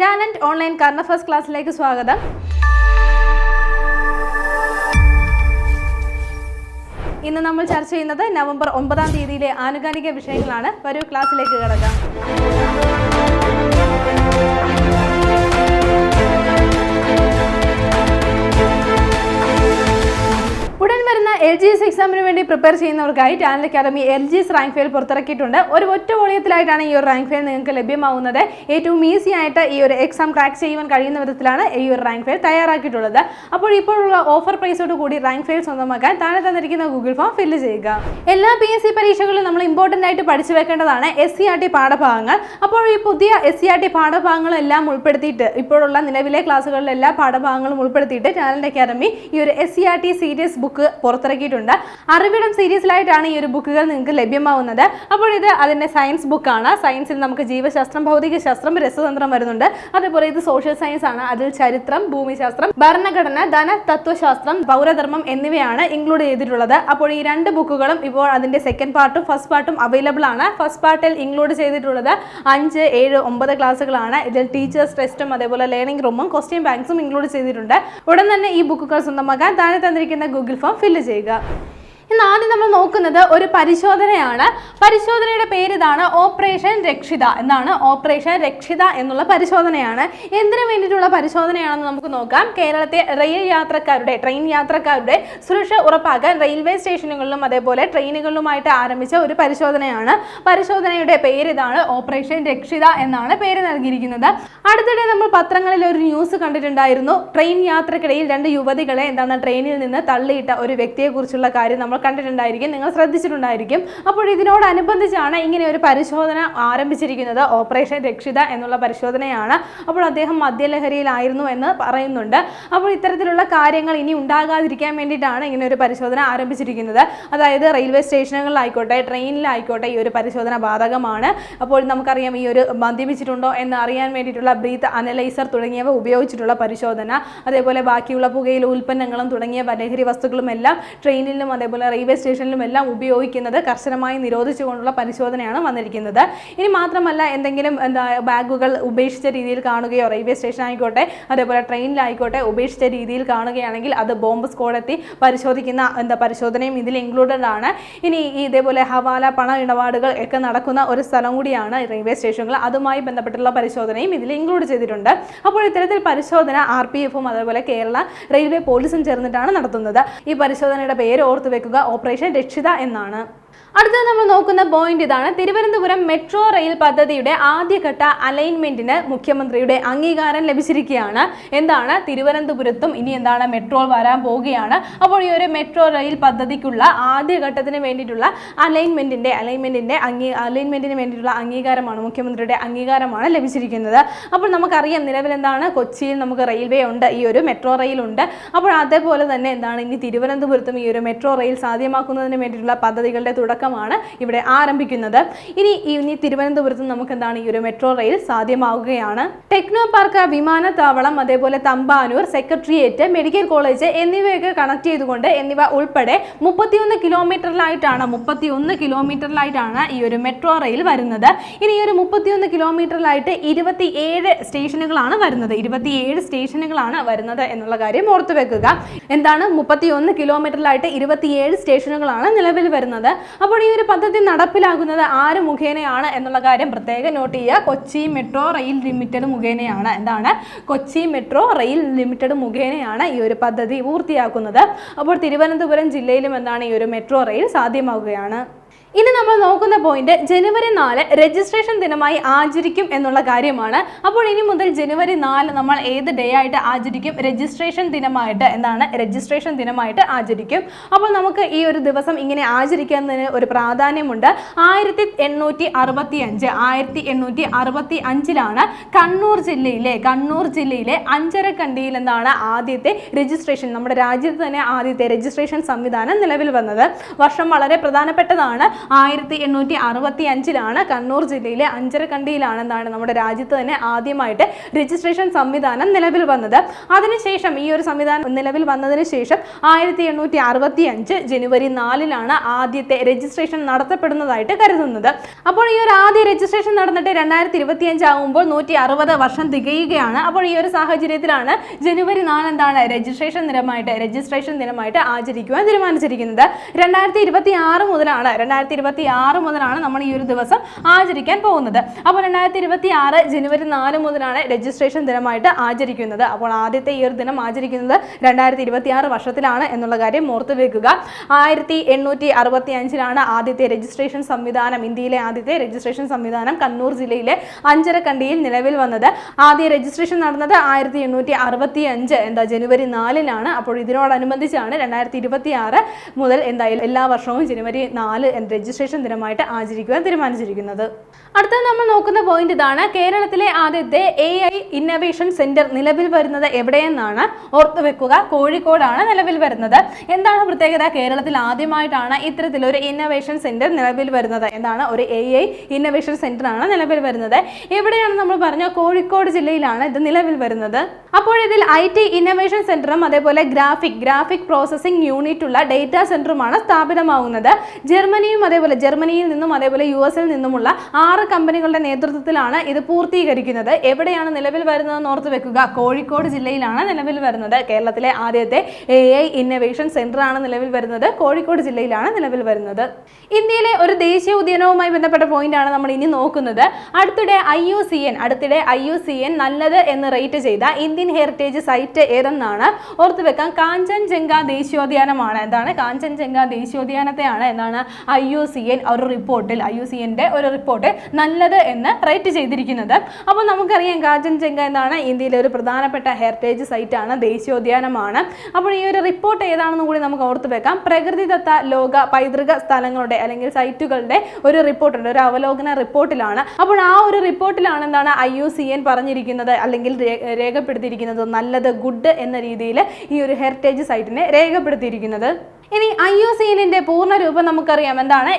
Talent online current affairs ക്ലാസ്സിലേക്ക് സ്വാഗതം. ഇന്ന് നമ്മൾ ചർച്ച ചെയ്യുന്നത് നവംബർ 9-ാം തീയതിയിലെ ആനുകാലിക വിഷയങ്ങളാണ്. വരൂ ക്ലാസ്സിലേക്ക് കടക്കാം. ഉടൻ വരുന്ന LGS എക്സാമിന് വേണ്ടി പ്രിപ്പയർ ചെയ്യുന്നവർക്കായി talent academy LGS rank file പുറത്തിറക്കിയിട്ടുണ്ട്. ഒരു ഒറ്റ വോളിയത്തിലായിട്ടാണ് ഈ ഒരു റാങ്ക് ഫയൽ നിങ്ങൾക്ക് ലഭ്യമാവുന്നത്. ഏറ്റവും ഈസി ആയിട്ട് ഈ ഒരു എക്സാം ക്രാക്ക് ചെയ്യുവാൻ കഴിയുന്ന വിധത്തിലാണ് ഈ ഒരു റാങ്ക് ഫയൽ തയ്യാറാക്കിയിട്ടുള്ളത്. അപ്പോൾ ഇപ്പോഴുള്ള ഓഫർ പ്രൈസോട് കൂടി റാങ്ക് ഫയൽ സ്വന്തമാക്കാൻ താഴെ തന്നിരിക്കുന്ന ഗൂഗിൾ ഫോം ഫില്ല് ചെയ്യുക. എല്ലാ PSC പരീക്ഷകളിലും നമ്മൾ ഇമ്പോർട്ടൻ്റ് ആയിട്ട് പഠിച്ചു വെക്കേണ്ടതാണ് SCERT പാഠഭാഗങ്ങൾ. അപ്പോൾ ഈ പുതിയ SCERT പാഠഭാഗങ്ങളെല്ലാം ഉൾപ്പെടുത്തിയിട്ട് ഇപ്പോഴുള്ള നിലവിലെ ക്ലാസ്സുകളിലെ എല്ലാ പാഠഭാഗങ്ങളും ഉൾപ്പെടുത്തിയിട്ട് ടാലന്റ് അക്കാദമി ഈ ഒരു SCERT സീരീസ് ബുക്ക് പുറത്തിറക്കിയിട്ടുണ്ട്. അറിവിടം സീരീസിലായിട്ടാണ് ഈ ഒരു ബുക്കുകൾ നിങ്ങൾക്ക് ലഭ്യമാവുന്നത്. അപ്പോൾ ഇത് അതിൻ്റെ സയൻസ് ബുക്കാണ്. സയൻസിൽ നമുക്ക് ജീവശാസ്ത്രം, ഭൗതികശാസ്ത്രം, രസതന്ത്രം വരുന്നുണ്ട്. അതേപോലെ ഇത് സോഷ്യൽ സയൻസ് ആണ്. അതിൽ ചരിത്രം, ഭൂമിശാസ്ത്രം, ഭരണഘടന, ധന തത്വശാസ്ത്രം, പൗരധർമ്മം എന്നിവയാണ് ഇൻക്ലൂഡ് ചെയ്തിട്ടുള്ളത്. അപ്പോൾ ഈ രണ്ട് ബുക്കുകളും ഇപ്പോൾ അതിൻ്റെ സെക്കൻഡ് പാർട്ടും ഫസ്റ്റ് പാർട്ടും അവൈലബിൾ ആണ്. ഫസ്റ്റ് പാർട്ടിൽ ഇൻക്ലൂഡ് ചെയ്തിട്ടുള്ളത് 5, 7, 9 ക്ലാസ്സുകളാണ്. ഇതിൽ ടീച്ചേഴ്സ് ടെസ്റ്റും അതേപോലെ ലേണിംഗ് റൂമും ക്വസ്റ്റ്യൻ ബാങ്ക്സും ഇൻക്ലൂഡ് ചെയ്തിട്ടുണ്ട്. ഉടൻ തന്നെ ഈ ബുക്കുകൾ സ്വന്തമാക്കാൻ താഴെ തന്നിരിക്കുന്ന ഗൂഗിൾ ഫോം ഫില്ല് ചെയ്യുക. ഇന്ന് ആദ്യം നമ്മൾ നോക്കുന്നത് ഒരു പരിശോധനയാണ്. പരിശോധനയുടെ പേര് ഇതാണ്, ഓപ്പറേഷൻ രക്ഷിത എന്നാണ്. ഓപ്പറേഷൻ രക്ഷിത എന്നുള്ള പരിശോധനയാണ്. എന്തിനു വേണ്ടിയിട്ടുള്ള പരിശോധനയാണെന്ന് നമുക്ക് നോക്കാം. കേരളത്തെ ട്രെയിൻ യാത്രക്കാരുടെ സുരക്ഷ ഉറപ്പാക്കാൻ റെയിൽവേ സ്റ്റേഷനുകളിലും അതേപോലെ ട്രെയിനുകളിലുമായിട്ട് ആരംഭിച്ച ഒരു പരിശോധനയാണ്. പരിശോധനയുടെ പേര് ഇതാണ്, ഓപ്പറേഷൻ രക്ഷിത എന്നാണ് പേര് നൽകിയിരിക്കുന്നത്. അടുത്തിടെ നമ്മൾ പത്രങ്ങളിൽ ഒരു ന്യൂസ് കണ്ടിട്ടുണ്ടായിരുന്നു. ട്രെയിൻ യാത്രക്കിടയിൽ 2 യുവതികളെ ട്രെയിനിൽ നിന്ന് തള്ളിയിട്ട ഒരു വ്യക്തിയെക്കുറിച്ചുള്ള കാര്യം നമ്മൾ കണ്ടിട്ടുണ്ടായിരിക്കും, നിങ്ങൾ ശ്രദ്ധിച്ചിട്ടുണ്ടായിരിക്കും. അപ്പോൾ ഇതിനോടനുബന്ധിച്ചാണ് ഇങ്ങനെ ഒരു പരിശോധന ആരംഭിച്ചിരിക്കുന്നത്. ഓപ്പറേഷൻ രക്ഷിത എന്നുള്ള പരിശോധനയാണ്. അപ്പോൾ അദ്ദേഹം മദ്യലഹരിയിലായിരുന്നു എന്ന് പറയുന്നുണ്ട്. അപ്പോൾ ഇത്തരത്തിലുള്ള കാര്യങ്ങൾ ഇനി ഉണ്ടാകാതിരിക്കാൻ വേണ്ടിയിട്ടാണ് ഇങ്ങനെ ഒരു പരിശോധന ആരംഭിച്ചിരിക്കുന്നത്. അതായത് റെയിൽവേ സ്റ്റേഷനുകളിലായിക്കോട്ടെ ട്രെയിനിലായിക്കോട്ടെ ഈ ഒരു പരിശോധന ബാധകമാണ്. അപ്പോൾ നമുക്കറിയാം ഈ ഒരു മദ്യപിച്ചിട്ടുണ്ടോ എന്ന് അറിയാൻ വേണ്ടിയിട്ടുള്ള ബ്രീത്ത് അനലൈസർ തുടങ്ങിയവ ഉപയോഗിച്ചിട്ടുള്ള പരിശോധന, അതേപോലെ ബാക്കിയുള്ള പുകയില ഉൽപ്പന്നങ്ങളും തുടങ്ങിയ ലഹരി വസ്തുക്കളും എല്ലാം ട്രെയിനിലും അതേപോലെ റെയിൽവേ സ്റ്റേഷനിലും എല്ലാം ഉപയോഗിക്കുന്നത് കർശനമായി നിരോധിച്ചുകൊണ്ടുള്ള പരിശോധനയാണ് വന്നിരിക്കുന്നത്. ഇനി മാത്രമല്ല, എന്തെങ്കിലും ബാഗുകൾ ഉപേക്ഷിച്ച രീതിയിൽ കാണുകയോ റെയിൽവേ സ്റ്റേഷൻ ആയിക്കോട്ടെ അതേപോലെ ട്രെയിനിലായിക്കോട്ടെ ഉപേക്ഷിച്ച രീതിയിൽ കാണുകയാണെങ്കിൽ അത് ബോംബ് സ്ക്വാഡ് എത്തി പരിശോധിക്കുന്ന പരിശോധനയും ഇതിൽ ഇൻക്ലൂഡഡ് ആണ്. ഇനി ഇതേപോലെ ഹവാല പണ ഇടപാടുകൾ ഒക്കെ നടക്കുന്ന ഒരു സ്ഥലം കൂടിയാണ് റെയിൽവേ സ്റ്റേഷനുകൾ. അതുമായി ബന്ധപ്പെട്ടുള്ള പരിശോധനയും ഇതിൽ ഇൻക്ലൂഡ് ചെയ്തിട്ടുണ്ട്. അപ്പോൾ ഇത്തരത്തിൽ പരിശോധന RPF-ഉം അതേപോലെ കേരള റെയിൽവേ പോലീസും ചേർന്നിട്ടാണ് നടത്തുന്നത്. ഈ പരിശോധനയുടെ പേര് ഓർത്തു വെക്കുക, ഓപ്പറേഷൻ രക്ഷിത എന്നാണ്. അടുത്തത് നമ്മൾ നോക്കുന്ന പോയിന്റ് ഇതാണ്. തിരുവനന്തപുരം മെട്രോ റെയിൽ പദ്ധതിയുടെ ആദ്യഘട്ട അലൈൻമെന്റിന് മുഖ്യമന്ത്രിയുടെ അംഗീകാരം ലഭിച്ചിരിക്കുകയാണ്. എന്താണ്, തിരുവനന്തപുരത്തും ഇനി മെട്രോ വരാൻ പോവുകയാണ്. അപ്പോൾ ഈ ഒരു മെട്രോ റെയിൽ പദ്ധതിക്കുള്ള ആദ്യഘട്ടത്തിന് വേണ്ടിയിട്ടുള്ള അലൈൻമെന്റിന് വേണ്ടിയിട്ടുള്ള അംഗീകാരമാണ്, മുഖ്യമന്ത്രിയുടെ അംഗീകാരമാണ് ലഭിച്ചിരിക്കുന്നത്. അപ്പോൾ നമുക്കറിയാം നിലവിൽ കൊച്ചിയിൽ നമുക്ക് റെയിൽവേ ഉണ്ട്, ഈ ഒരു മെട്രോ റെയിൽ ഉണ്ട്. അപ്പോൾ അതേപോലെ തന്നെ ഇനി തിരുവനന്തപുരത്തും ഈ ഒരു മെട്രോ റെയിൽ സാധ്യമാക്കുന്നതിന് വേണ്ടിയിട്ടുള്ള പദ്ധതികളുടെ തുടക്കമാണ് ഇവിടെ ആരംഭിക്കുന്നത്. ഇനി തിരുവനന്തപുരത്ത് നമുക്ക് ഈ ഒരു മെട്രോ റെയിൽ സാധ്യമാവുകയാണ്. ടെക്നോ പാർക്ക്, വിമാനത്താവളം, അതേപോലെ തമ്പാനൂർ, സെക്രട്ടേറിയറ്റ്, മെഡിക്കൽ കോളേജ് എന്നിവയൊക്കെ കണക്ട് ചെയ്തുകൊണ്ട് എന്നിവ ഉൾപ്പെടെ 31 കിലോമീറ്ററിലായിട്ടാണ് ഈ ഒരു മെട്രോ റെയിൽ വരുന്നത്. ഇനി ഈ ഒരു 31 കിലോമീറ്ററിലായിട്ട് 27 സ്റ്റേഷനുകളാണ് വരുന്നത്. 27 സ്റ്റേഷനുകളാണ് വരുന്നത് എന്നുള്ള കാര്യം ഓർത്തു വെക്കുക. 31 കിലോമീറ്ററിലായിട്ട് 27 സ്റ്റേഷനുകളാണ് നിലവിൽ വരുന്നത്. അപ്പോൾ ഈ ഒരു പദ്ധതി നടപ്പിലാക്കുന്നത് ആര് മുഖേനയാണ് എന്നുള്ള കാര്യം പ്രത്യേകം നോട്ട് ചെയ്യുക. കൊച്ചി മെട്രോ റെയിൽ ലിമിറ്റഡ് മുഖേനയാണ്. കൊച്ചി മെട്രോ റെയിൽ ലിമിറ്റഡ് മുഖേനയാണ് ഈ ഒരു പദ്ധതി പൂർത്തിയാക്കുന്നത്. അപ്പോൾ തിരുവനന്തപുരം ജില്ലയിലും ഈ ഒരു മെട്രോ റെയിൽ സാധ്യമാവുകയാണ്. ഇനി നമ്മൾ നോക്കുന്ന പോയിന്റ് ജനുവരി 4 രജിസ്ട്രേഷൻ ദിനമായി ആചരിക്കും എന്നുള്ള കാര്യമാണ്. അപ്പോൾ ഇനി മുതൽ ജനുവരി 4 നമ്മൾ ഏത് ഡേ ആയിട്ട് ആചരിക്കും? രജിസ്ട്രേഷൻ ദിനമായിട്ട് ആചരിക്കും. അപ്പോൾ നമുക്ക് ഈ ഒരു ദിവസം ഇങ്ങനെ ആചരിക്കുന്നതിന് ഒരു പ്രാധാന്യമുണ്ട്. 1865 കണ്ണൂർ ജില്ലയിലെ അഞ്ചരക്കണ്ടിയിൽ ആദ്യത്തെ രജിസ്ട്രേഷൻ, നമ്മുടെ രാജ്യത്ത് തന്നെ ആദ്യത്തെ രജിസ്ട്രേഷൻ സംവിധാനം നിലവിൽ വന്നത്. വർഷം വളരെ പ്രധാനപ്പെട്ടതാണ്. 1865 കണ്ണൂർ ജില്ലയിലെ അഞ്ചരക്കണ്ടിയിലാണ് എന്താണ് നമ്മുടെ രാജ്യത്ത് തന്നെ ആദ്യമായിട്ട് രജിസ്ട്രേഷൻ സംവിധാനം നിലവിൽ വന്നത്. അതിനുശേഷം ഈ ഒരു സംവിധാനം നിലവിൽ വന്നതിന് ശേഷം 1865 ജനുവരി 4 ആദ്യത്തെ രജിസ്ട്രേഷൻ നടത്തപ്പെടുന്നതായിട്ട് കരുതുന്നത്. അപ്പോൾ ഈ ഒരു ആദ്യ രജിസ്ട്രേഷൻ നടന്നിട്ട് 2025 ആകുമ്പോൾ 160 വർഷം തികയുകയാണ്. അപ്പോൾ ഈ ഒരു സാഹചര്യത്തിലാണ് ജനുവരി 4 എന്താണ് രജിസ്ട്രേഷൻ ദിനമായിട്ട് ആചരിക്കുവാൻ തീരുമാനിച്ചിരിക്കുന്നത്. 2026 മുതലാണ് നമ്മൾ ഈ ഒരു ദിവസം ആചരിക്കാൻ പോകുന്നത്. അപ്പോൾ 2026 ജനുവരി 4 മുതലാണ് രജിസ്ട്രേഷൻ ദിനമായിട്ട് ആചരിക്കുന്നത്. അപ്പോൾ ആദ്യത്തെ ഈ ഒരു ദിനം ആചരിക്കുന്നത് 2026 വർഷത്തിലാണ് എന്നുള്ള കാര്യം ഓർത്തു വെക്കുക. 1865 ആദ്യത്തെ രജിസ്ട്രേഷൻ സംവിധാനം, ഇന്ത്യയിലെ ആദ്യത്തെ രജിസ്ട്രേഷൻ സംവിധാനം കണ്ണൂർ ജില്ലയിലെ അഞ്ചരക്കണ്ടിയിൽ നിലവിൽ വന്നത്. ആദ്യ രജിസ്ട്രേഷൻ നടന്നത് 1865 ജനുവരി 4 അപ്പോൾ ഇതിനോടനുബന്ധിച്ചാണ് 2026 മുതൽ എന്തായാലും എല്ലാ വർഷവും ജനുവരി 4 രജിസ്ട്രേഷൻ ദിനമായിട്ട് ആചരിക്കുവാൻ തീരുമാനിച്ചിരിക്കുന്നത്. അടുത്തത് നമ്മൾ നോക്കുന്ന പോയിന്റ് ഇതാണ്. കേരളത്തിലെ ആദ്യത്തെ AI ഇന്നോവേഷൻ സെന്റർ നിലവിൽ വരുന്നത് എവിടെയെന്നാണ്. ഓർത്തു വെക്കുക, കോഴിക്കോടാണ് നിലവിൽ വരുന്നത്. എന്താണ് പ്രത്യേകത? കേരളത്തിൽ ആദ്യമായിട്ടാണ് ഇത്തരത്തിലൊരു ഇന്നോവേഷൻ സെന്റർ നിലവിൽ വരുന്നത്. എന്താണ്? ഒരു AI ഇന്നോവേഷൻ സെന്റർ ആണ് നിലവിൽ വരുന്നത്. എവിടെയാണ് നമ്മൾ പറഞ്ഞ കോഴിക്കോട് ജില്ലയിലാണ് ഇത് നിലവിൽ വരുന്നത്. അപ്പോൾ ഇതിൽ IT ഇന്നോവേഷൻ സെന്ററും അതേപോലെ ഗ്രാഫിക് പ്രോസസിംഗ് യൂണിറ്റ് ഉള്ള ഡേറ്റാ സെന്ററുമാണ് സ്ഥാപിതമാകുന്നത്. ജർമ്മനിയിൽ നിന്നും അതേപോലെ US നിന്നുമുള്ള 6 കമ്പനികളുടെ നേതൃത്വത്തിലാണ് ഇത് പൂർത്തീകരിക്കുന്നത്. എവിടെയാണ് നിലവിൽ വരുന്നതെന്ന് ഓർത്ത് വെക്കുക, കോഴിക്കോട് ജില്ലയിലാണ് നിലവിൽ വരുന്നത്. കേരളത്തിലെ ആദ്യത്തെ AI ഇന്നോവേഷൻ സെന്റർ ആണ് നിലവിൽ വരുന്നത്, കോഴിക്കോട് ജില്ലയിലാണ് നിലവിൽ വരുന്നത്. ഇന്ത്യയിലെ ഒരു ദേശീയ ഉദ്യാനവുമായി ബന്ധപ്പെട്ട പോയിന്റ് ആണ് നമ്മൾ ഇനി നോക്കുന്നത്. അടുത്തിടെ IUCN നല്ലത് എന്ന് റേറ്റ് ചെയ്ത ഇന്ത്യൻ ഹെറിറ്റേജ് സൈറ്റ് ഏതെന്നാണ്. ഓർത്തു വെക്കാം, കാഞ്ചൻജംഗ ദേശീയോദ്യാനമാണ്. എന്താണ്? കാഞ്ചൻജംഗ ദേശീയോദ്യാനത്തെയാണ് IUCN ഒരു റിപ്പോർട്ട് നല്ലത് എന്ന് റേറ്റ് ചെയ്തിരിക്കുന്നത്. അപ്പോൾ നമുക്കറിയാം കാഞ്ചൻജംഗ എന്താണ് ഇന്ത്യയിലെ ഒരു പ്രധാനപ്പെട്ട ഹെറിറ്റേജ് സൈറ്റ് ആണ്, ദേശീയോദ്യാനമാണ്. അപ്പോൾ ഈ ഒരു റിപ്പോർട്ട് ഏതാണെന്ന് കൂടി നമുക്ക് ഓർത്തു വെക്കാം. പ്രകൃതിദത്ത ലോക പൈതൃക സ്ഥലങ്ങളുടെ അല്ലെങ്കിൽ സൈറ്റുകളുടെ ഒരു റിപ്പോർട്ടുണ്ട്, ഒരു അവലോകന റിപ്പോർട്ടിലാണ്. അപ്പോൾ ആ ഒരു റിപ്പോർട്ടിലാണ് എന്താണ് IUCN പറഞ്ഞിരിക്കുന്നത് അല്ലെങ്കിൽ രേഖപ്പെടുത്തിയിരിക്കുന്നത് നല്ലത്, ഗുഡ് എന്ന രീതിയിൽ ഈ ഒരു ഹെറിറ്റേജ് സൈറ്റിനെ രേഖപ്പെടുത്തിയിരിക്കുന്നത്. ഇനി IUCNന്റെ പൂർണ്ണ രൂപം നമുക്കറിയാം. എന്താണ്?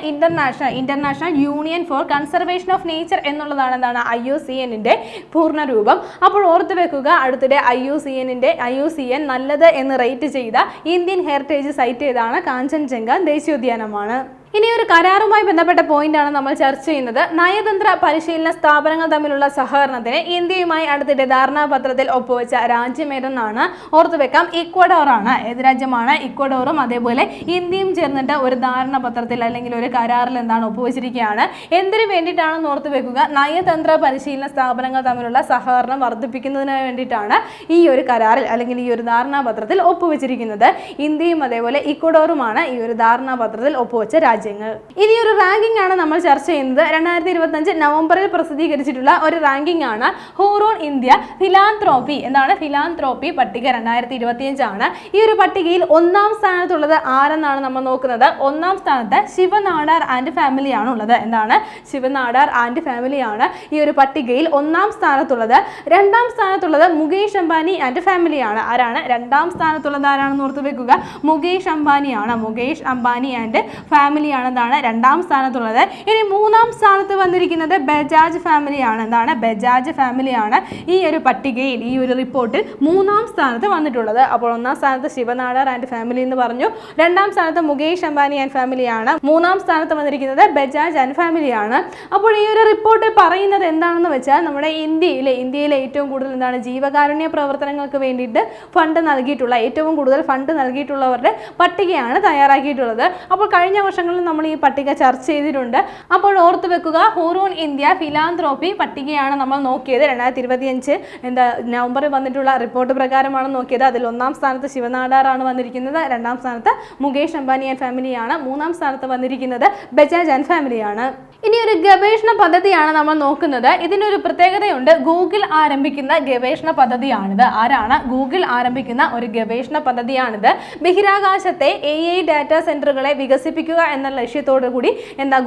International union for conservation of nature എന്നുള്ളതാണ് എന്താണ് IUCNന്റെ പൂർണ്ണ രൂപം. അപ്പോൾ ഓർത്തു വെക്കുക, അടുത്തിടെ IUCN നല്ലത് എന്ന് റേറ്റ് ചെയ്ത ഇന്ത്യൻ ഹെറിറ്റേജ് സൈറ്റ് ഏതാണ്? കാഞ്ചൻജംഗ ദേശീയോദ്യാനമാണ്. ഇനി ഒരു കരാറുമായി ബന്ധപ്പെട്ട പോയിന്റ് ആണ് നമ്മൾ ചർച്ച ചെയ്യുന്നത്. നയതന്ത്ര പരിശീലന സ്ഥാപനങ്ങൾ തമ്മിലുള്ള സഹകരണത്തിന് ഇന്ത്യയുമായി അടുത്തിടെ ധാരണാപത്രത്തിൽ ഒപ്പുവെച്ച രാജ്യം ഏതെന്നാണ്. ഓർത്തു വെക്കാം, ഇക്വഡോർ ആണ്. ഏത് രാജ്യമാണ്? ഇക്വഡോറും അതേപോലെ ഇന്ത്യയും ചേർന്നിട്ട് ഒരു ധാരണാപത്രത്തിൽ അല്ലെങ്കിൽ ഒരു കരാറിൽ എന്താണ് ഒപ്പുവെച്ചിരിക്കുകയാണ്. എന്തിനു വേണ്ടിയിട്ടാണെന്ന് ഓർത്തു വെക്കുക, നയതന്ത്ര പരിശീലന സ്ഥാപനങ്ങൾ തമ്മിലുള്ള സഹകരണം വർദ്ധിപ്പിക്കുന്നതിന് വേണ്ടിയിട്ടാണ് ഈ ഒരു കരാറിൽ അല്ലെങ്കിൽ ഈ ഒരു ധാരണാപത്രത്തിൽ ഒപ്പുവെച്ചിരിക്കുന്നത്. ഇന്ത്യയും അതേപോലെ ഇക്വഡോറുമാണ് ഈ ഒരു ധാരണാപത്രത്തിൽ ഒപ്പുവെച്ച രാജ്യം. ഇനി ഒരു റാങ്കിംഗ് ആണ് നമ്മൾ ചർച്ച ചെയ്യുന്നത്. 2025 നവംബറിൽ പ്രസിദ്ധീകരിച്ചിട്ടുള്ള ഒരു റാങ്കിംഗ് ആണ്. ഹൂറോൺ ഇന്ത്യ ഫിലാന്ത്രോപ്പി പട്ടിക 2025 ആണ്. ഈ ഒരു പട്ടികയിൽ 1ാം സ്ഥാനത്തുള്ളത് ആരെന്നാണ് നമ്മൾ നോക്കുന്നത്. 1ാം സ്ഥാനത്ത് ശിവനാടാർ ആൻഡ് ഫാമിലി ആണ് ഉള്ളത്. എന്താണ്? ശിവനാടാർ ആൻഡ് ഫാമിലി ആണ് ഈ ഒരു പട്ടികയിൽ 1ാം സ്ഥാനത്തുള്ളത്. 2ാം സ്ഥാനത്തുള്ളത് മുകേഷ് അംബാനി ആൻഡ് ഫാമിലി ആണ്. ആരാണ് 2ാം സ്ഥാനത്തുള്ളത്? ആരാണെന്ന് ഓർത്തു വെക്കുക, മുകേഷ് അംബാനിയാണ്. മുകേഷ് അംബാനി ആൻഡ് ഫാമിലി ആണ് 2ാം സ്ഥാനത്തുള്ളത്. ഇനി 3ാം സ്ഥാനത്ത് വന്നിരിക്കുന്നത് ബജാജ് ഫാമിലി ആണ്. എന്താണ്? ബജാജ് ഫാമിലി ആണ് ഈ ഒരു പട്ടികയിൽ, ഈ ഒരു റിപ്പോർട്ടിൽ 3ാം സ്ഥാനത്ത് വന്നിട്ടുള്ളത്. അപ്പോൾ 1ാം സ്ഥാനത്ത് ശിവനാടാർ ആൻഡ് ഫാമിലി എന്ന് പറഞ്ഞു, 2ാം സ്ഥാനത്ത് മുകേഷ് അംബാനി ആൻഡ് ഫാമിലി ആണ്, 3ാം സ്ഥാനത്ത് വന്നിരിക്കുന്നത് ബജാജ് ആൻഡ് ഫാമിലി ആണ്. അപ്പോൾ ഈ ഒരു റിപ്പോർട്ട് പറയുന്നത് എന്താണെന്ന് വെച്ചാൽ നമ്മുടെ ഇന്ത്യയിലെ ഏറ്റവും കൂടുതൽ എന്താണ് ജീവകാരുണ്യ പ്രവർത്തനങ്ങൾക്ക് വേണ്ടിയിട്ട് ഏറ്റവും കൂടുതൽ ഫണ്ട് നൽകിയിട്ടുള്ളവരുടെ പട്ടികയാണ് തയ്യാറാക്കിയിട്ടുള്ളത്. അപ്പോൾ കഴിഞ്ഞ വർഷങ്ങളിൽ നമ്മൾ ഈ പട്ടിക ചർച്ച ചെയ്തിട്ടുണ്ട്. അപ്പോൾ ഓർത്തു വെക്കുക, ഹൂറോൺ ഇന്ത്യ ഫിലാന്ത്രോപ്പി പട്ടികയാണ് നമ്മൾ നോക്കിയത്. 2025 നവംബറിൽ വന്നിട്ടുള്ള റിപ്പോർട്ട് പ്രകാരമാണ് നോക്കിയത്. അതിൽ 1ാം സ്ഥാനത്ത് ശിവനാടാർ ആണ് വന്നിരിക്കുന്നത്, 2ാം സ്ഥാനത്ത് മുകേഷ് അംബാനി ആൻഡ് ഫാമിലിയാണ്, 3ാം സ്ഥാനത്ത് വന്നിരിക്കുന്നത് ബജാജ് ആൻഡ് ഫാമിലിയാണ്. ഇനി ഒരു ഗവേഷണ പദ്ധതിയാണ് നമ്മൾ നോക്കുന്നത്. ഇതിനൊരു പ്രത്യേകതയുണ്ട്. ഗൂഗിൾ ആരംഭിക്കുന്ന ഗവേഷണ പദ്ധതിയാണിത്. ആരാണ്? ഗൂഗിൾ ആരംഭിക്കുന്ന ഒരു ഗവേഷണ പദ്ധതിയാണിത്. ബഹിരാകാശത്തെ AI ഡാറ്റാ സെന്ററുകളെ വികസിപ്പിക്കുക എന്ന ലക്ഷ്യത്തോടു കൂടി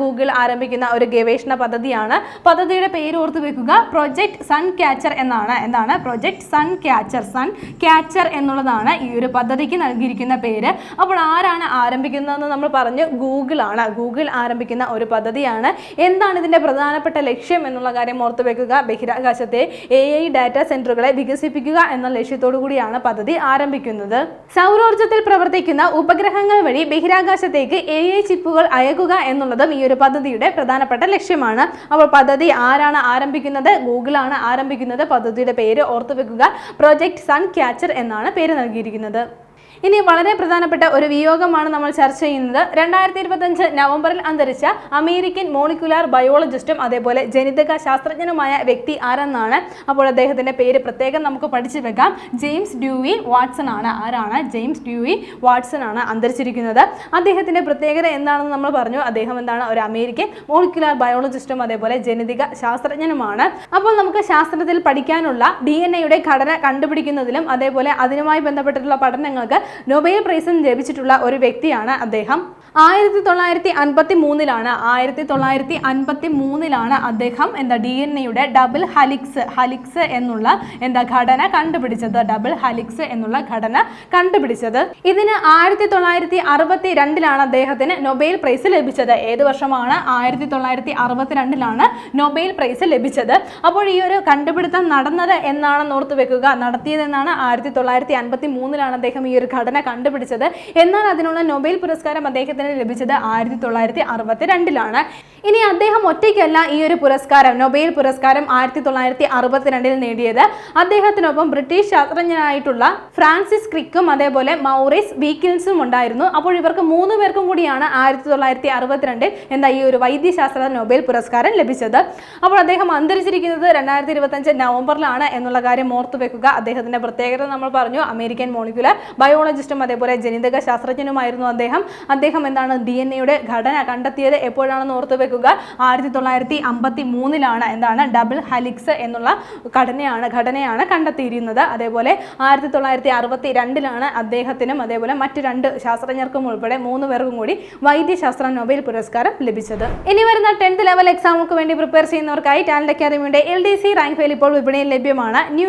ഗൂഗിൾ ആരംഭിക്കുന്ന ഒരു ഗവേഷണ പദ്ധതിയാണ്. പദ്ധതിയുടെ പേര് ഓർത്തു വെക്കുക, പ്രൊജക്ട് സൺ ക്യാച്ചർ എന്നാണ്. എന്താണ്? Project sun catcher. Sun catcher എന്നുള്ളതാണ് ഈ ഒരു പദ്ധതിക്ക് നൽകിയിരിക്കുന്ന പേര്. അപ്പോൾ ആരാണ് ആരംഭിക്കുന്നതെന്ന് നമ്മൾ പറഞ്ഞു, ഗൂഗിൾ ആണ്. ഗൂഗിൾ ആരംഭിക്കുന്ന ഒരു പദ്ധതിയാണ്. എന്താണ് ഇതിന്റെ പ്രധാനപ്പെട്ട ലക്ഷ്യം എന്നുള്ള കാര്യം ഓർത്തു വെക്കുക. ബഹിരാകാശത്തെ AI ഡാറ്റാ സെന്ററുകളെ വികസിപ്പിക്കുക എന്ന ലക്ഷ്യത്തോടു കൂടിയാണ് പദ്ധതി ആരംഭിക്കുന്നത്. സൗരോർജ്ജത്തിൽ പ്രവർത്തിക്കുന്ന ഉപഗ്രഹങ്ങൾ വഴി ബഹിരാകാശത്തേക്ക് AI ചിപ്പുകൾ അയക്കുക എന്നുള്ളതും ഈ ഒരു പദ്ധതിയുടെ പ്രധാനപ്പെട്ട ലക്ഷ്യമാണ്. അപ്പോൾ പദ്ധതി ആരാണ് ആരംഭിക്കുന്നത്? ഗൂഗിൾ ആണ് ആരംഭിക്കുന്നത്. പദ്ധതിയുടെ പേര് ഓർത്തു വെക്കുക, പ്രൊജക്ട് സൺ ക്യാച്ചർ എന്നാണ് പേര് നൽകിയിരിക്കുന്നത്. ഇനി വളരെ പ്രധാനപ്പെട്ട ഒരു വിയോഗമാണ് നമ്മൾ ചർച്ച ചെയ്യുന്നത്. 2025 നവംബറിൽ അന്തരിച്ച അമേരിക്കൻ മോളിക്കുലാർ ബയോളജിസ്റ്റും അതേപോലെ ജനിതക ശാസ്ത്രജ്ഞനുമായ വ്യക്തി ആരെന്നാണ്. അപ്പോൾ അദ്ദേഹത്തിന്റെ പേര് പ്രത്യേകം നമുക്ക് പഠിച്ചു വെക്കാം. ജെയിംസ് ഡ്യൂയി വാട്സൺ ആണ്. ആരാണ്? ജെയിംസ് ഡ്യൂയി വാട്സൺ ആണ് അന്തരിച്ചിരിക്കുന്നത്. അദ്ദേഹത്തിന്റെ പ്രത്യേകത എന്താണെന്ന് നമ്മൾ പറഞ്ഞു. അദ്ദേഹം എന്താണ്? ഒരു അമേരിക്കൻ മോളിക്കുലാർ ബയോളജിസ്റ്റും അതേപോലെ ജനിതക ശാസ്ത്രജ്ഞനുമാണ്. അപ്പോൾ നമുക്ക് ശാസ്ത്രത്തിൽ പഠിക്കാനുള്ള DNA-യുടെ ഘടന കണ്ടുപിടിക്കുന്നതിലും അതേപോലെ അതിനുമായി ബന്ധപ്പെട്ടിട്ടുള്ള പഠനങ്ങൾക്ക് നൊബേൽ പ്രൈസും ലഭിച്ചിട്ടുള്ള ഒരു വ്യക്തിയാണ് അദ്ദേഹം. 1953 അദ്ദേഹം DNA-യുടെ ഡബിൾ ഹലിക്സ് എന്നുള്ള ഘടന കണ്ടുപിടിച്ചത്. ഡബിൾ ഹലിക്സ് എന്നുള്ള ഘടന കണ്ടുപിടിച്ചത്. ഇതിന് 1962 അദ്ദേഹത്തിന് നൊബേൽ പ്രൈസ് ലഭിച്ചത്. ഏത് വർഷമാണ്? 1962 നൊബേൽ പ്രൈസ് ലഭിച്ചത്. അപ്പോൾ ഈ ഒരു കണ്ടുപിടുത്തം നടന്നത് എന്നാണെന്ന് ഓർത്തു വെക്കുക. നടത്തിയതെന്നാണ് 1953 അദ്ദേഹം ഈ ഒരു ഘടന കണ്ടുപിടിച്ചത്. എന്നാൽ അതിനുള്ള നൊബേൽ പുരസ്കാരം അദ്ദേഹത്തിന് ലഭിച്ചത് 1962. ഇനി അദ്ദേഹം ഒറ്റയ്ക്കല്ല ഈ ഒരു പുരസ്കാരം, നൊബേൽ പുരസ്കാരം 1962 നേടിയത്. അദ്ദേഹത്തിനൊപ്പം ബ്രിട്ടീഷ് ശാസ്ത്രജ്ഞനായിട്ടുള്ള ഫ്രാൻസിസ് ക്രിക്കും അതേപോലെ മൗറിസ് വീക്കിൻസും ഉണ്ടായിരുന്നു. അപ്പോൾ ഇവർക്ക് 3 പേർക്കും കൂടിയാണ് 1962 ഈ ഒരു വൈദ്യശാസ്ത്ര നൊബേൽ പുരസ്കാരം ലഭിച്ചത്. അപ്പോൾ അദ്ദേഹം അന്തരിച്ചിരിക്കുന്നത് 2025 നവംബറിലാണ് എന്നുള്ള കാര്യം ഓർത്തു വെക്കുക. അദ്ദേഹത്തിന്റെ പ്രത്യേകത നമ്മൾ പറഞ്ഞു, അമേരിക്കൻ മോളിക്കുലർ ബയോളജിസ്റ്റും അതേപോലെ ജനിതക ശാസ്ത്രജ്ഞനുമായിരുന്നു അദ്ദേഹം എന്താണ്? DNA-യുടെ ഘടന കണ്ടെത്തിയത് എപ്പോഴാണെന്ന് ഓർത്തു വെക്കുക. 1953 എന്താണ്? ഡബിൾ ഹലിക്സ് എന്നുള്ള ഘടനയാണ് കണ്ടെത്തിയിരുന്നത്. അതേപോലെ 1962 അദ്ദേഹത്തിനും അതേപോലെ മറ്റു 2 ശാസ്ത്രജ്ഞർക്കും ഉൾപ്പെടെ 3 പേർക്കും കൂടി വൈദ്യശാസ്ത്ര നൊബേൽ പുരസ്കാരം ലഭിച്ചത്. ഇനി വരുന്ന 10th ലെവൽ എക്സാമുകൾക്ക് വേണ്ടി പ്രിപ്പയർ ചെയ്യുന്നവർക്കായി ടാലന്റ് അക്കാദമിയുടെ LDC റാങ്ക് ഫയൽ ഇപ്പോൾ വിപണിയിൽ ലഭ്യമാണ്. ന്യൂ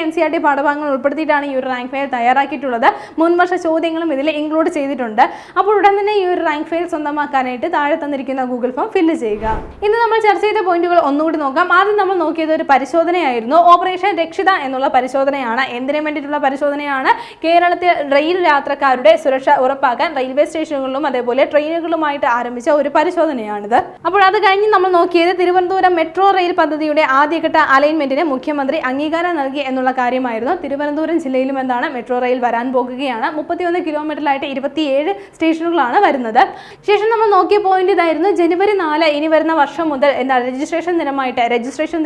NCERT പാഠഭാഗങ്ങൾ ഉൾപ്പെടുത്തിയിട്ടാണ് ഈ ഒരു റാങ്ക് ഫയൽ തയ്യാറാക്കിയിട്ടുള്ളത്. മുൻവർഷ ചോദ്യങ്ങളും ഇതിൽ ഇൻക്ലൂഡ് ചെയ്തിട്ടുണ്ട്. അപ്പോൾ ഉടൻ തന്നെ ഈ ഒരു റാങ്ക് ഫയൽ സ്വന്തമാക്കാനായിട്ട് താഴെ തന്നിരിക്കുന്ന ഗൂഗിൾ ഫോം ഫില്ല് ചെയ്യുക. ഇന്ന് നമ്മൾ ചർച്ച ചെയ്ത പോയിന്റുകൾ ഒന്നുകൂടി നോക്കാം. ആദ്യം നമ്മൾ നോക്കിയത് ഒരു പരിശോധനയായിരുന്നു. ഓപ്പറേഷൻ രക്ഷിത എന്നുള്ള പരിശോധനയാണ്. എന്തിനു വേണ്ടിയിട്ടുള്ള പരിശോധനയാണ്? കേരളത്തിൽ റെയിൽ യാത്രക്കാരുടെ സുരക്ഷ ഉറപ്പാക്കാൻ റെയിൽവേ സ്റ്റേഷനുകളിലും അതേപോലെ ട്രെയിനുകളുമായിട്ട് ആരംഭിച്ച ഒരു പരിശോധനയാണിത്. അപ്പോൾ അത് കഴിഞ്ഞ് നമ്മൾ നോക്കിയത് തിരുവനന്തപുരം മെട്രോ റെയിൽ പദ്ധതിയുടെ ആദ്യഘട്ട അലൈൻമെന്റിന് മുഖ്യമന്ത്രി അംഗീകാരം നൽകി എന്നുള്ള കാര്യമായിരുന്നു. തിരുവനന്തപുരം ജില്ലയിലും എന്താണ്? മെട്രോ റെയിൽ വരാൻ പോകുകയാണ്. 31 കിലോമീറ്ററിലായിട്ട് 27 സ്റ്റേഷനുകളാണ് വരുന്നത്. ശേഷം നമ്മൾ നോക്കിയ പോയിന്റ് ഇതായിരുന്നു. ജനുവരി 4 ഇനി വരുന്ന വർഷം മുതൽ രജിസ്ട്രേഷൻ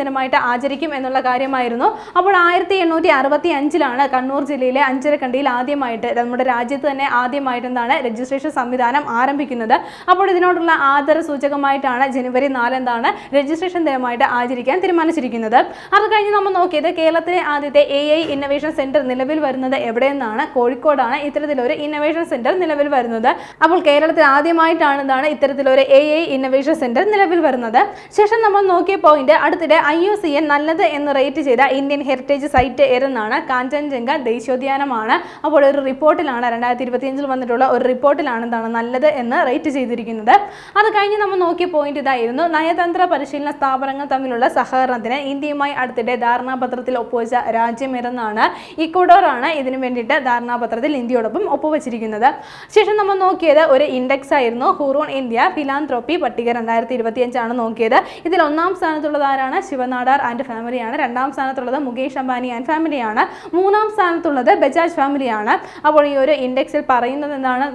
ദിനമായിട്ട് ആചരിക്കും എന്നുള്ള കാര്യമായിരുന്നു. അപ്പോൾ 1865 കണ്ണൂർ ജില്ലയിലെ അഞ്ചരക്കണ്ടിയിൽ ആദ്യമായിട്ട് നമ്മുടെ രാജ്യത്ത് തന്നെ ആദ്യമായിട്ട് രജിസ്ട്രേഷൻ സംവിധാനം ആരംഭിക്കുന്നത്. അപ്പോൾ ഇതിനോടുള്ള ആദര സൂചകമായിട്ടാണ് ജനുവരി 4 രജിസ്ട്രേഷൻ ദിനമായിട്ട് ആചരിക്കാൻ തീരുമാനിച്ചിരിക്കുന്നത്. അത് കഴിഞ്ഞ് നമ്മൾ നോക്കിയത് കേരളത്തിലെ ആദ്യത്തെ AI ഇന്നൊവേഷൻ സെന്റർ നിലവിൽ വരുന്നത് എവിടെയെന്നാണ്? കോഴിക്കോടാണ് ഇത്തരത്തിലൊരു ഇന്നൊവേഷൻ സെന്റർ നിലവിൽ വരുന്നത്. അപ്പോൾ കേരളത്തിൽ ആദ്യമായിട്ടാണ് ഇത്തരത്തിലൊരു AI ഇന്നൊവേഷൻ സെന്റർ നിലവിൽ വരുന്നത്. ശേഷം നമ്മൾ നോക്കിയ പോയിന്റ് അടുത്തിടെ IUCN നല്ലത് എന്ന് റേറ്റ് ചെയ്ത ഇന്ത്യൻ ഹെറിറ്റേജ് സൈറ്റ് ഏതെന്നാണ്? കാഞ്ചൻജംഗ ദേശീയോദ്യാനമാണ്. അപ്പോൾ ഒരു റിപ്പോർട്ടിലാണ് 2025 വന്നിട്ടുള്ള ഒരു റിപ്പോർട്ടിലാണ് നല്ലത് എന്ന് റേറ്റ് ചെയ്തിരിക്കുന്നത്. അത് കഴിഞ്ഞ് നമ്മൾ നോക്കിയ പോയിന്റ് ഇതായിരുന്നു. നയതന്ത്ര പരിശീലന സ്ഥാപനങ്ങൾ തമ്മിലുള്ള സഹകരണത്തിന് ഇന്ത്യയുമായി അടുത്തിടെ ധാരണാപത്രത്തിൽ ഒപ്പുവെച്ച രാജ്യം ഏതെന്നാണ്? ഇക്വഡോർ ആണ് ഇതിനു വേണ്ടിയിട്ട് ധാരണാപത്രത്തിൽ ഇന്ത്യയോടൊപ്പം ഒപ്പുവെച്ചിരിക്കുന്നത്. ശേഷം നമ്മൾ നോക്കിയത് ഒരു ഇൻഡെക്സ് ആയിരുന്നു. ഹൂറോൺ ഇന്ത്യ ഫിലാന്ത്രോപ്പി പട്ടിക 2025 നോക്കിയത്. ഇതിൽ 1ാം സ്ഥാനത്തുള്ളത് ആരാണ്? ശിവനാടാർ ആൻഡ് ഫാമിലിയാണ്. 2ാം സ്ഥാനത്തുള്ളത് മുകേഷ് അംബാനി ആൻഡ് ഫാമിലിയാണ്. 3ാം സ്ഥാനത്തുള്ളത് ബജാജ് ഫാമിലിയാണ്. അപ്പോൾ ഈ ഒരു ഇൻഡെക്സിൽ പറയുന്നത് എന്താണ്?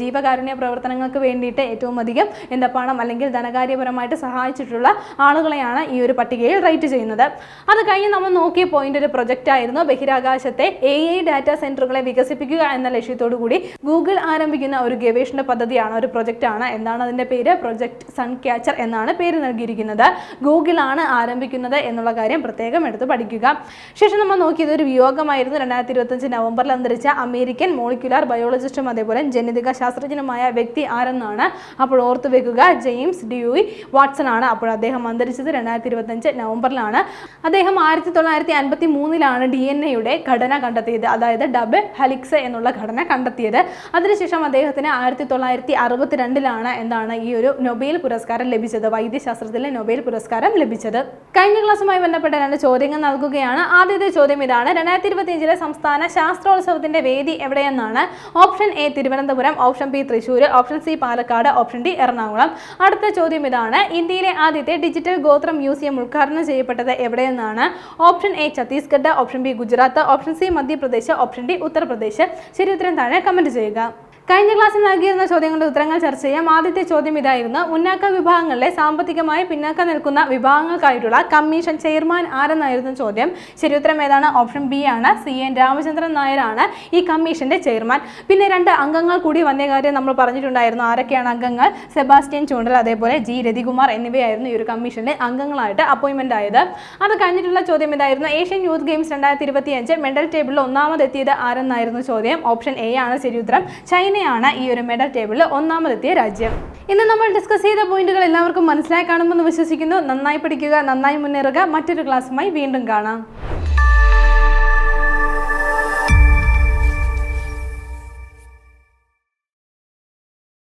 ജീവകാരുണ്യ പ്രവർത്തനങ്ങൾക്ക് വേണ്ടിയിട്ട് ഏറ്റവും അധികം പണം അല്ലെങ്കിൽ ധനകാര്യപരമായിട്ട് സഹായിച്ചിട്ടുള്ള ആളുകളെയാണ് ഈ ഒരു പട്ടികയിൽ റേറ്റ് ചെയ്യുന്നത്. അത് കഴിഞ്ഞ് നമ്മൾ നോക്കിയ പോയിന്റ് ഒരു പ്രൊജക്റ്റ് ആയിരുന്നു. ബഹിരാകാശത്തെ AI ഡാറ്റാ സെന്ററുകളെ വികസിപ്പിക്കുക എന്ന ലക്ഷ്യത്തോടു കൂടി ഗൂഗിൾ ആരംഭിക്കുന്ന ഒരു ഗവേഷണ ഒരു പദ്ധതിയാണ്, ഒരു പ്രൊജക്റ്റാണ്. എന്താണ് അതിൻ്റെ പേര്? പ്രൊജക്ട് സൺ ക്യാച്ചർ എന്നാണ് പേര് നൽകിയിരിക്കുന്നത്. ഗൂഗിളാണ് ആരംഭിക്കുന്നത് എന്നുള്ള കാര്യം പ്രത്യേകം എടുത്ത് പഠിക്കുക. ശേഷം നമ്മൾ നോക്കിയത് ഒരു വിയോഗമായിരുന്നു. 2025 നവംബറിൽ അന്തരിച്ച അമേരിക്കൻ മോളിക്യുലാർ ബയോളജിസ്റ്റും അതേപോലെ ജനിതക ശാസ്ത്രജ്ഞനുമായ വ്യക്തി ആരെന്നാണ്. അപ്പോൾ ഓർത്തു വെക്കുക, ജെയിംസ് ഡ്യൂയി വാട്സൺ ആണ്. അപ്പോൾ അദ്ദേഹം അന്തരിച്ചത് 2025 നവംബറിലാണ്. അദ്ദേഹം 1953 DNA-യുടെ ഘടന കണ്ടെത്തിയത്, അതായത് ഡബിൾ ഹെലിക്സ് എന്നുള്ള ഘടന കണ്ടെത്തിയത്. അതിനുശേഷം അദ്ദേഹത്തിന് 1962 എന്താണ് ഈ ഒരു നൊബേൽ പുരസ്കാരം ലഭിച്ചത്, വൈദ്യശാസ്ത്രത്തിലെ നൊബേൽ പുരസ്കാരം ലഭിച്ചത്. കഴിഞ്ഞ ക്ലാസ്സുമായി ബന്ധപ്പെട്ട 2 ചോദ്യങ്ങൾ നൽകുകയാണ്. ആദ്യത്തെ ചോദ്യം ഇതാണ്: 2025 സംസ്ഥാന ശാസ്ത്രോത്സവത്തിന്റെ വേദി എവിടെയെന്നാണ്. Option A Thiruvananthapuram, option B Thrissur, option C Palakkad, option D Ernakulam. അടുത്ത ചോദ്യം ഇതാണ്: ഇന്ത്യയിലെ ആദ്യത്തെ ഡിജിറ്റൽ ഗോത്ര മ്യൂസിയം ഉദ്ഘാടനം ചെയ്യപ്പെട്ടത് എവിടെയെന്നാണ്. Option A Chhattisgarh, option B Gujarat, option C Madhya Pradesh, option D Uttar Pradesh. ശരി ഉത്തരം താഴെ കമന്റ് ചെയ്യുക. കഴിഞ്ഞ ക്ലാസ്സിൽ നൽകിയിരുന്ന ചോദ്യങ്ങളുടെ ഉത്തരങ്ങൾ ചർച്ച ചെയ്യാം. ആദ്യത്തെ ചോദ്യം ഇതായിരുന്നു: ഉന്നാക്ക വിഭാഗങ്ങളിലെ സാമ്പത്തികമായി പിന്നാക്കം നിൽക്കുന്ന വിഭാഗങ്ങൾക്കായിട്ടുള്ള കമ്മീഷൻ ചെയർമാൻ ആരെന്നായിരുന്നു ചോദ്യം. ശരിയുത്തരം ഏതാണ്? ഓപ്ഷൻ ബി ആണ്. CN രാമചന്ദ്രൻ നായരാണ് ഈ കമ്മീഷന്റെ ചെയർമാൻ. പിന്നെ 2 അംഗങ്ങൾ കൂടി വന്ന കാര്യം നമ്മൾ പറഞ്ഞിട്ടുണ്ടായിരുന്നു. ആരൊക്കെയാണ് അംഗങ്ങൾ? സെബാസ്റ്റ്യൻ ചൂണ്ടൽ അതേപോലെ G രതികുമാർ എന്നിവയായിരുന്നു ഈ ഒരു കമ്മീഷന്റെ അംഗങ്ങളായിട്ട് അപ്പോയിന്റ്മെന്റ് ആയത്. അത് കഴിഞ്ഞിട്ടുള്ള ചോദ്യം ഇതായിരുന്നു: ഏഷ്യൻ യൂത്ത് ഗെയിംസ് 2025 മെഡൽ ടേബിളിൽ ഒന്നാമതെത്തിയത് ആരെന്നായിരുന്നു ചോദ്യം. ഓപ്ഷൻ എ ആണ് ശരിയുത്തരം. ചൈനയാണ് ഈ ഒരു മെഡൽ ടേബിളിൽ ഒന്നാമതെത്തിയ രാജ്യം. ഇന്ന് നമ്മൾ ഡിസ്കസ് ചെയ്ത പോയിന്റുകൾ എല്ലാവർക്കും മനസ്സിലായി കാണുമെന്ന് വിശ്വസിക്കുന്നു. നന്നായി പഠിക്കുക, നന്നായി മുന്നേറുക. മറ്റൊരു ക്ലാസ്സുമായി വീണ്ടും കാണാം.